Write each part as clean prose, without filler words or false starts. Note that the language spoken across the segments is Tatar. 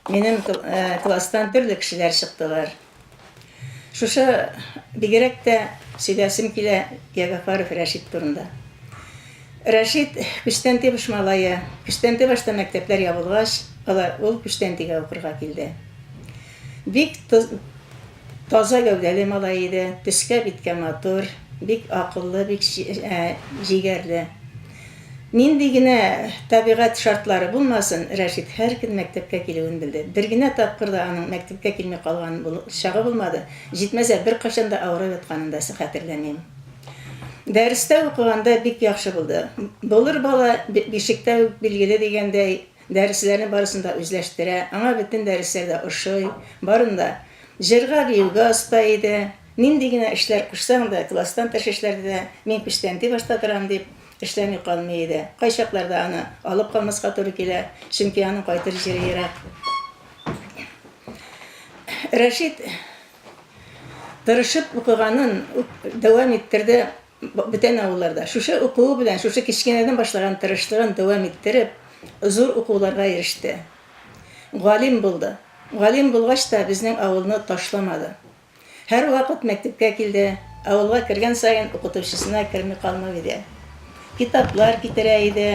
Минем класстан төрле кешеләр чыктылар. Шушы бигрәк тә сөйләсем килә Ягәфәров Рәшит турында. Рәшит күчтән тибыш малае. Күчтән тибышта мәктәпләр ябылгач, ул күчтән тигә укырга килде. Бик таза гәүдәле малай иде, төскә биткә матур, бик акыллы, бик җигәрле. Нинди генә табигать шартлары булмасын, Рәшит һәр көн мәктәпкә килүен белде. Бер генә тапкыр да аның мәктәпкә килмәй калган чагы булмады. Җитмәсә, бер кашан да авырып ятканын да хәтерләмим. Дәрестә укыганда бик яхшы булды. Булыр бала бишектә үк билгеле дигәндәй, дәресләрне барысында үзләштерә, аңа бөтен дәресләрдә ошый, барында җырга биюгә оста иде. Нинди генә эшләр кушсаң да, класстан тыш эшләрдә мин күчтән тибышта торам дип эшләми калмый иде. Кайчакларда аны алып калмаска туры килә, чөнки аның кайтыр җире ерак. Рәшит тырышып укыганын дәвам иттерде бүтән авылларда. Шушы укуы белән, шушы кичкенәдән башлаган тырышлыгын дәвам иттереп, зур укуларга иреште. Галим булды. Галим булгач та безнең авылны ташламады. Һәр вакыт мәктәпкә килде, авылга кергән саен укытучысына керми калмый иде. Китаплар китерә иде.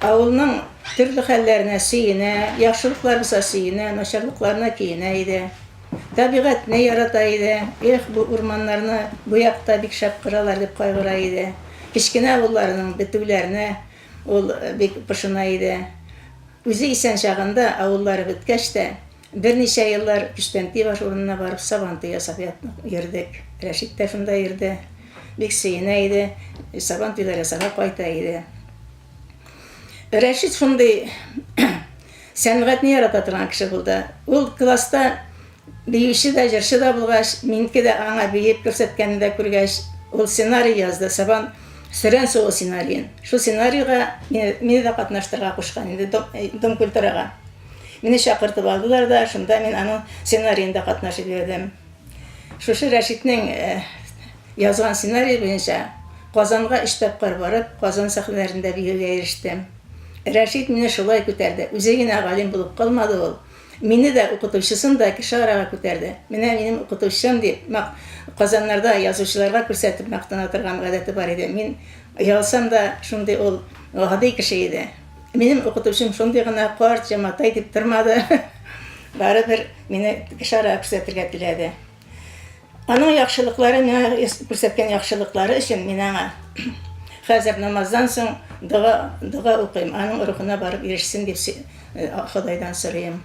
Авылның төрле хәлләренә сөенә, яхшылыклар булса сөенә, начарлыкларына көенә иде. Табигатьне ярата иде. Бу урманнарны бу якта бик шәп кыралар дип кайгыра иде. Кичкенә авылларының бетүләренә ул бик пошына иде. Үзе исән чагында авыллары беткәч тә берничә еллар күчтән тибаш урынына барып сабантуй ясап йөрдек. Рәшит тә шунда йөрде. Бик сөенә иде, сабантуйлар ясарга кайта иде. Рәшит шундый сәнгатьне ярата торган кеше булды. Ул класста биюче дә, җырчы да булгач, минеке дә аңа биеп күрсәткәнне дә күргәч, ул сценарий язды, Сабан Сөрән сугы сценарийын. Шул сценарийга мине дә катнаштырырга кушкан инде Дом культурага. Мине чакыртып алдылар да, шунда мин аның сценарийында катнашып йөрдем. Шушы Рәшитнең язган сценарий буенча Казанга 3 тапкыр барып, Казан сәхнәләрендә биюгә ирештем. Рәшит мине шулай күтәрде. Үзе генә галим булып калмады ул. Мине дә укытучысын да кеше арага күтәрде. Менә минем укытучым дип, Казаннарда язучыларга күрсәтеп мактана торган гадәте бар иде. Мин ялсам да шундый ул гади кеше иде. Минем укытучым шундый гына карт, җаматай дип тормады. Барыбер мине кеше арага күрсәтергә теләде. Аның яхшылыклары, миңа күрсәткән яхшылыклары өчен мин аңа хәзер намаздан соң дога укыйм, аның рухына барып ирешсен дип Ходайдан сорыйм.